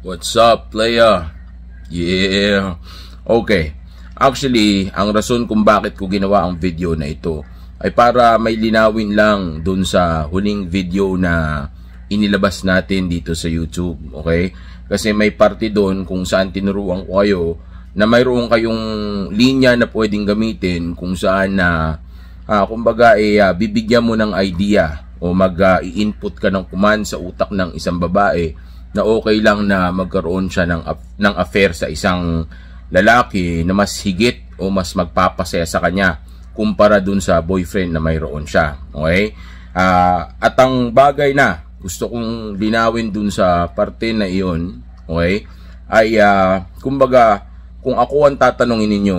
What's up, playa? Yeah. Okay. Actually, ang rason kung bakit ko ginawa ang video na ito ay para may linawin lang dun sa huling video na inilabas natin dito sa YouTube. Okay? Kasi may parte doon kung saan tinuruan ko kayo na mayroon kayong linya na pwedeng gamitin kung saan na kumbaga bibigyan mo ng idea o mag-i-input ka ng command sa utak ng isang babae na okay lang na magkaroon siya ng affair sa isang lalaki na mas higit o mas magpapasaya sa kanya kumpara dun sa boyfriend na mayroon siya. Okay? At ang bagay na gusto kong linawin dun sa parte na iyon, okay, ay kumbaga kung ako ang tatanungin ninyo,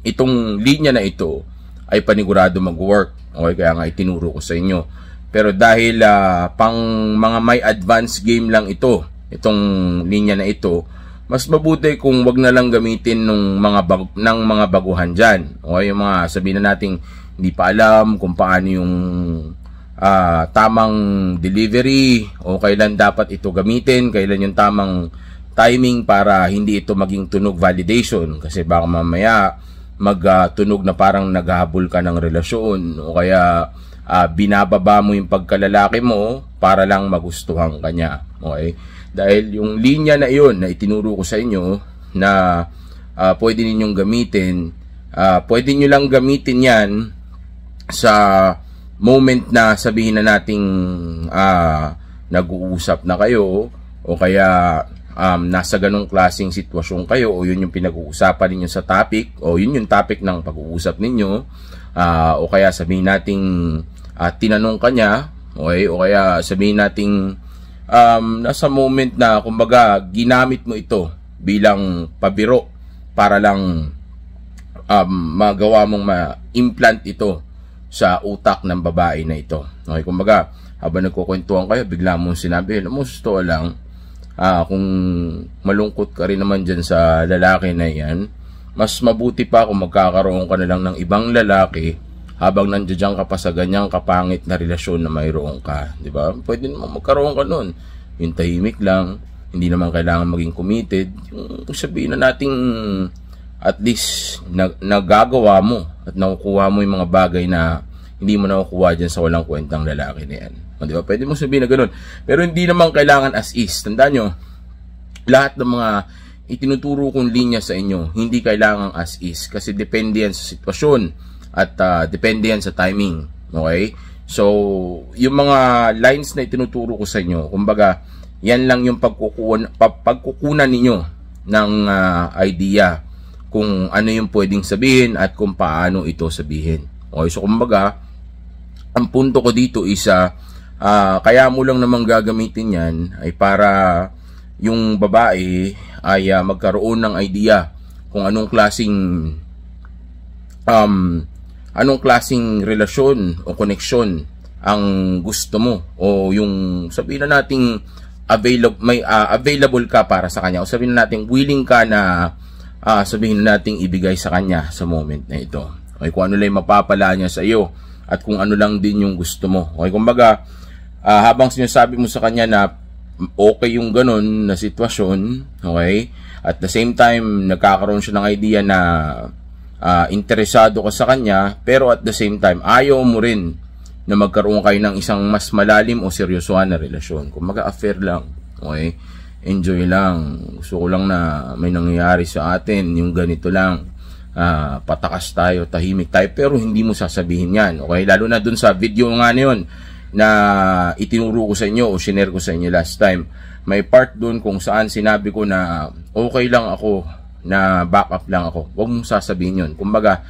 itong linya na ito ay panigurado mag-work. Okay, kaya nga itinuro ko sa inyo. Pero dahil pang mga may advanced game lang itong linya na ito, mas mabuti kung wag na lang gamitin ng mga baguhan dyan. Okay, yung mga sabihin na nating hindi pa alam kung paano yung tamang delivery o kailan dapat ito gamitin, kailan yung tamang timing para hindi ito maging tunog validation. Kasi baka mamaya magtunog na parang naghahabol ka ng relasyon o kaya binababa mo yung pagkalalaki mo para lang magustuhan kanya. Okay? Dahil yung linya na iyon na itinuro ko sa inyo na pwede ninyong gamitin, pwede nyo lang gamitin yan sa moment na sabihin na nating nag-uusap na kayo o kaya nasa ganong klaseng sitwasyon kayo o yun yung pinag-uusapan ninyo sa topic o yun yung topic ng pag-uusap ninyo o kaya sabihin nating tinanong ka niya, okay, o kaya sabihin nating nasa moment na kumbaga ginamit mo ito bilang pabiro para lang magawa mong ma-implant ito sa utak ng babae na ito. Okay, kumbaga habang nagkukwentuhan kayo bigla mong sinabi, alam mo, gusto lang kung malungkot ka rin naman dyan sa lalaki na yan, mas mabuti pa kung magkakaroon ka na lang ng ibang lalaki habang nandiyan ka pa sa ganyang kapangit na relasyon na mayroon ka. Diba? Pwede naman magkaroon ka nun. Yung tahimik lang, hindi naman kailangan maging committed. Yung sabihin na nating at least nagagawa mo at nakukuha mo yung mga bagay na hindi mo nakukuha dyan sa walang kwentang lalaki na yan. Di ba? Pwede mo sabihin na gano'n. Pero hindi naman kailangan as is. Tandaan nyo, lahat ng mga itinuturo kong linya sa inyo, hindi kailangan as is. Kasi depende yan sa sitwasyon at depende yan sa timing. Okay? So, yung mga lines na itinuturo ko sa inyo, kumbaga, yan lang yung pagkukunan ninyo ng idea kung ano yung pwedeng sabihin at kung paano ito sabihin. Okay? So, kumbaga, ang punto ko dito is kaya mo lang namang gagamitin yan ay para yung babae ay magkaroon ng idea kung anong klaseng relasyon o koneksyon ang gusto mo o yung sabihin na nating available ka para sa kanya o sabihin na nating willing ka na sabihin na nating ibigay sa kanya sa moment na ito. Okay, kung ano lang mapapala niya sa iyo at kung ano lang din yung gusto mo. Okay, kumbaga habang sinasabi mo sa kanya na okay yung ganun na sitwasyon, okay, at the same time nagkakaroon siya ng idea na interesado ka sa kanya, pero at the same time ayaw mo rin na magkaroon kayo ng isang mas malalim o seryosohan na relasyon. Kung affair lang, okay, enjoy lang, gusto ko lang na may nangyayari sa atin, yung ganito lang, patakas tayo, tahimik tayo, pero hindi mo sasabihin yan. Okay, lalo na dun sa video nga na yun na itinuro ko sa inyo o shinare ko sa inyo last time, may part dun kung saan sinabi ko na okay lang ako na backup lang ako. Huwag mong sasabihin yun. Kumbaga,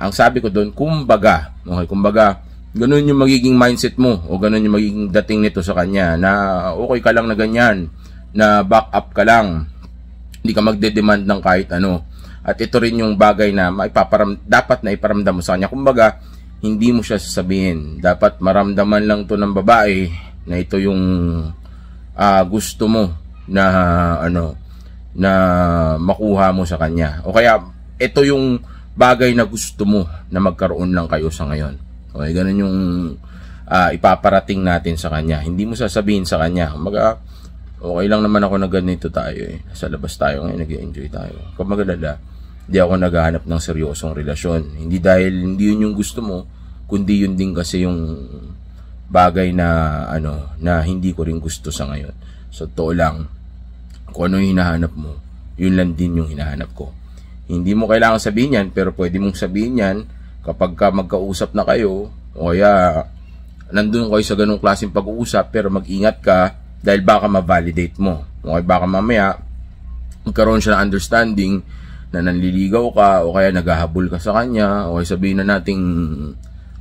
ang sabi ko dun, kumbaga, okay, kumbaga, ganun yung magiging mindset mo o ganun yung magiging dating nito sa kanya na okay ka lang na ganyan, na backup ka lang, hindi ka magde-demand ng kahit ano. At ito rin yung bagay na dapat na iparamdam mo sa kanya. Kumbaga, hindi mo siya sasabihin. Dapat maramdaman lang to ng babae na ito yung gusto mo na na makuha mo sa kanya. O kaya ito yung bagay na gusto mo na magkaroon lang kayo sa ngayon. Okay, ganun yung ipaparating natin sa kanya. Hindi mo sasabihin sa kanya, okay lang naman ako na ganito tayo eh. Sa labas tayo ngayon, nag-enjoy tayo. Kung magalala, hindi ako naghahanap ng seryosong relasyon. Hindi dahil hindi yun yung gusto mo, kundi yun din kasi yung bagay na na hindi ko rin gusto sa ngayon. So totoo lang, kung ano yung hinahanap mo, yun lang din yung hinahanap ko. Hindi mo kailangan sabihin yan, pero pwede mong sabihin yan kapag ka magkausap na kayo, o kaya nandun kayo sa ganung klaseng pag-uusap, pero mag-ingat ka dahil baka ma-validate mo. Okay, baka mamaya magkaroon siya ng understanding na nanliligaw ka o kaya naghahabol ka sa kanya, o kaya sabihin na nating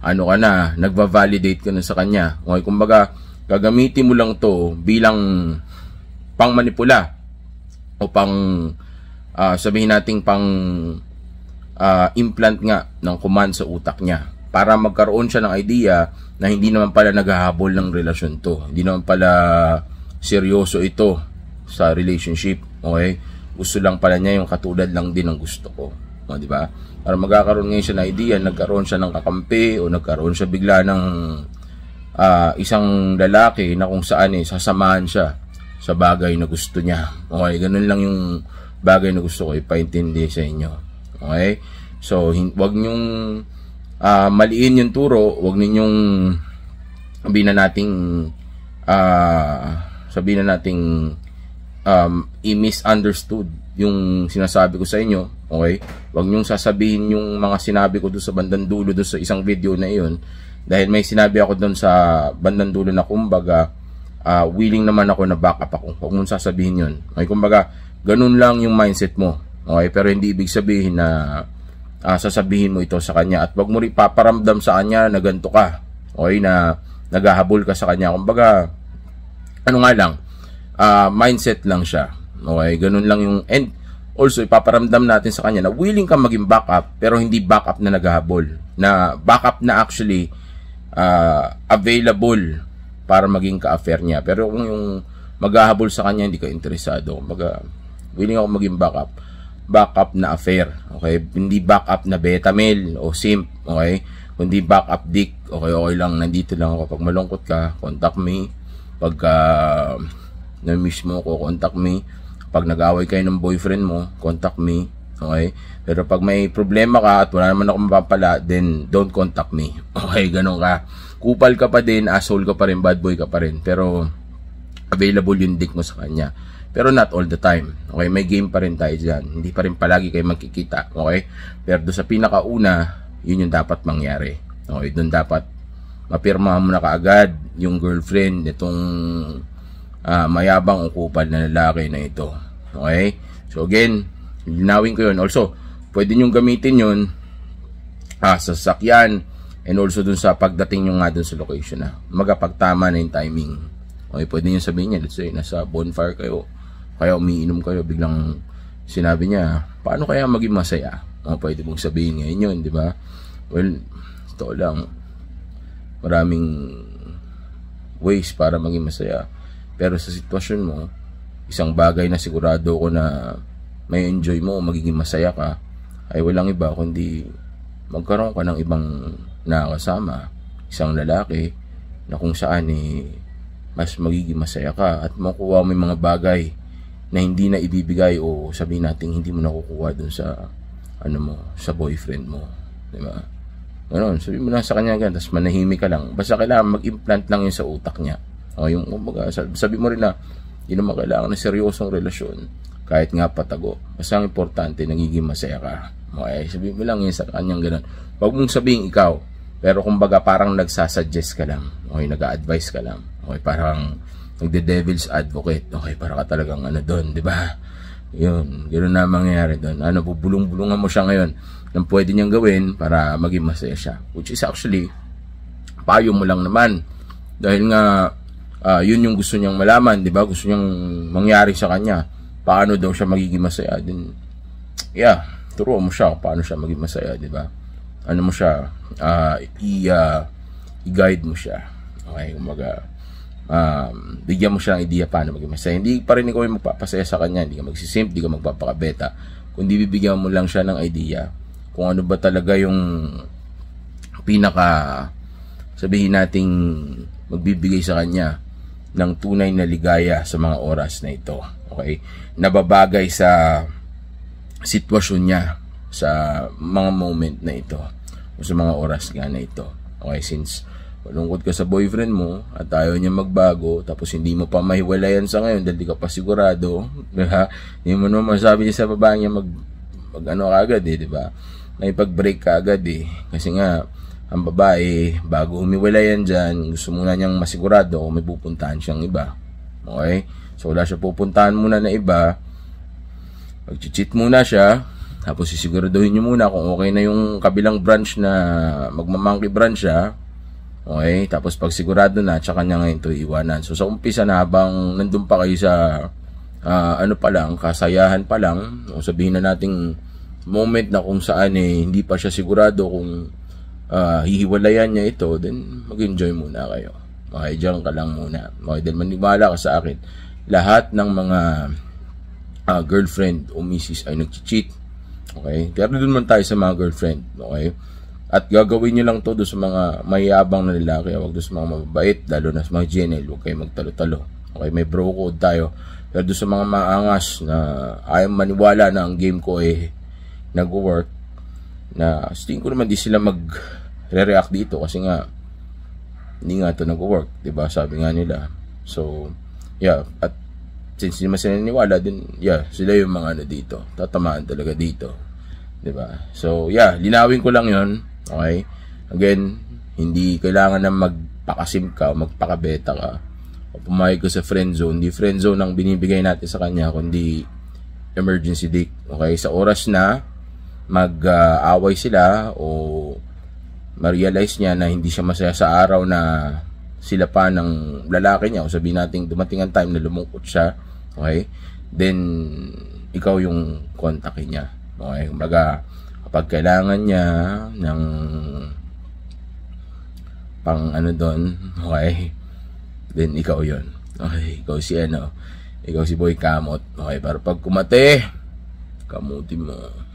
ka na, nagva-validate ka na sa kanya. Okay, kumbaga gagamitin mo lang to bilang pang manipula o pang sabihin nating pang implant nga ng command sa utak niya para magkaroon siya ng idea na hindi naman pala naghahabol ng relasyon to, hindi naman pala seryoso ito sa relationship. Okay, gusto lang pala niya yung katulad lang din ng gusto ko, o, di ba? Para magkakaroon ngayon siya ng idea, nagkaroon siya ng kakampi o nagkaroon siya bigla ng isang lalaki na kung saan sasamahan siya sa bagay na gusto niya. Okay, ganun lang yung bagay na gusto ko ipaintindi sa inyo. Okay, so wag niyong maliin yung turo, wag ninyong sabihin na nating i-misunderstood yung sinasabi ko sa inyo. Okay, wag niyong sasabihin yung mga sinabi ko doon sa bandang dulo doon sa isang video na iyon, dahil may sinabi ako doon sa bandang dulo na kumbaga willing naman ako na back up ako. Huwag mong sasabihin yun. Okay, kumbaga ganun lang yung mindset mo. Okay, pero hindi ibig sabihin na sasabihin mo ito sa kanya, at wag mo rin paparamdam sa kanya na ganito ka. Okay, na naghahabol ka sa kanya. Kumbaga nga lang, mindset lang siya. Okay, ganun lang yung, and also ipaparamdam natin sa kanya na willing ka maging backup, pero hindi backup na naghahabol, na backup na actually available para maging ka-affair niya. Pero kung yung maghahabol sa kanya hindi ka interesado, kumbaga willing ako maging backup na affair. Okay, hindi backup na beta male o simp. Okay, kundi backup dick. Okay, okay lang, nandito lang ako. Pag malungkot ka, contact me. Pagka na-miss mo ko, contact me. Pag nag-away kayo ng boyfriend mo, contact me. Okay, pero pag may problema ka at wala naman ako mapapala, then don't contact me. Okay, ganun ka. Kupal ka pa din, asshole ka pa rin, bad boy ka pa rin, pero available yung dick mo sa kanya. Pero not all the time. Okay, may game pa rin tayo dyan. Hindi pa rin palagi kayo magkikita. Okay, pero doon sa pinakauna, yun yung dapat mangyari. Okay, doon dapat mapirma mo na kaagad yung girlfriend itong mayabang o kupal na lalaki na ito. Okay, so again, linawin ko yun. Also, pwede nyo gamitin yun sa sasakyan, and also dun sa pagdating nyo nga dun sa location na magapagtama na yung timing. Okay, pwede nyo sabihin niya, let's say, nasa bonfire kayo, kaya umiinom kayo, biglang sinabi niya, paano kaya maging masaya? Pwede mong sabihin ngayon yun, di ba? Well, ito lang, maraming ways para maging masaya. Pero sa sitwasyon mo, isang bagay na sigurado ko na may enjoy mo, magiging masaya ka, ay walang iba kundi magkaroon ka ng ibang nakakasama, isang lalaki na kung saan mas magiging masaya ka at makukuha mo yung mga bagay na hindi na ibibigay o sabihin natin hindi mo nakukuha dun sa sa boyfriend mo, di ba? Ganoon, sabihin mo lang sa kanya ganyan, tapos manahimik ka lang. Basta kailangan mag-implant lang yun sa utak niya. O yung sabi mo rin na hindi naman kailangan ng seryosong relasyon, kahit nga patago. Basta ang importante, nagiging masaya ka. Okay, sabihin mo lang yun sa kanyang gano'n. Huwag mong sabihin ikaw, pero kumbaga parang nagsasuggest ka lang. Okay, nag-a-advise ka lang. Okay, parang nagde-devil's advocate. Okay, para ka talagang doon, di ba? Yun, gano'n na mangyayari doon. Bubulong-bulungan mo siya ngayon ng pwede niyang gawin para maging masaya siya. Which is actually, payo mo lang naman. Dahil nga, yun yung gusto niyang malaman, di ba? Gusto niyang mangyari sa kanya. Paano daw siya magiging masaya? Then, yeah, turuan mo siya kung paano siya maging masaya, di ba? Ano mo siya, i-guide mo siya. Okay, umaga, bigyan mo siya ng idea paano maging masaya. Hindi pa rin ikaw yung magpapasaya sa kanya, hindi ka magsisimp, hindi ka magpapakabeta, kundi bibigyan mo lang siya ng idea kung ano ba talaga yung pinaka, sabihin nating magbibigay sa kanya ng tunay na ligaya sa mga oras na ito. Okay? Nababagay sa sitwasyon niya sa mga moment na ito o sa mga oras nga na ito. Okay, since malungkot ka sa boyfriend mo at ayaw niya magbago, tapos hindi mo pa mahiwalayan sa ngayon dahil di ka pa sigurado, diba? Hindi mo naman masabi niya sa babae niya mag ano agad di ba? May pag-break ka agad kasi nga ang babae bago humiwalayan dyan, gusto muna niyang masigurado kung may pupuntahan siyang iba. Okay? So wala siya pupuntahan muna na iba, mag-cheat muna siya, tapos sisiguraduhin niyo muna kung okay na yung kabilang branch na magmamonkey branch siya. Okay? Tapos pag sigurado na, tsaka niya ngayon ito iiwanan. So sa umpisa na, habang nandun pa kayo sa ano pa lang, kasayahan pa lang, o sabihin na nating moment na kung saan hindi pa siya sigurado kung hihiwalayan niya ito, then mag-enjoy muna kayo. Okay, dyan ka lang muna. Okay, dahil maniwala ka sa akin, lahat ng mga girlfriend o misis ay nag-cheat. Okay, pero doon man tayo sa mga girlfriend. Okay, at gagawin nyo lang to doon sa mga mayabang na lalaki, huwag doon sa mga mababait, lalo na sa mga GNL, huwag kayo magtalo-talo. Okay, may bro code tayo. Pero doon sa mga maangas na ayaw maniwala na ang game ko nag-work, na tingin ko naman di sila mag-react dito kasi nga hindi nga ito nag-work, diba? Sabi nga nila. So yeah, at since hindi man sila naniwala, din sila yung mga ano dito, tatamaan talaga dito, diba? So yeah, linawin ko lang yon. Okay, again, hindi kailangan na magpakasim ka o magpakabeta ka o pumayag ka sa friend zone. Hindi friend zone ang binibigay natin sa kanya, kundi emergency dick. Okay, sa oras na mag-away sila o ma-realize niya na hindi siya masaya sa araw na sila pa ng lalaki niya, o sabihin natin dumating ang time na lumungkot siya, okay, then ikaw yung kontakin niya. Okay, kumbaga kapag kailangan niya ng pang ano doon, okay, then ikaw yon. Okay, ikaw si Boy Kamot. Okay, para pag kumate, kamuti mo.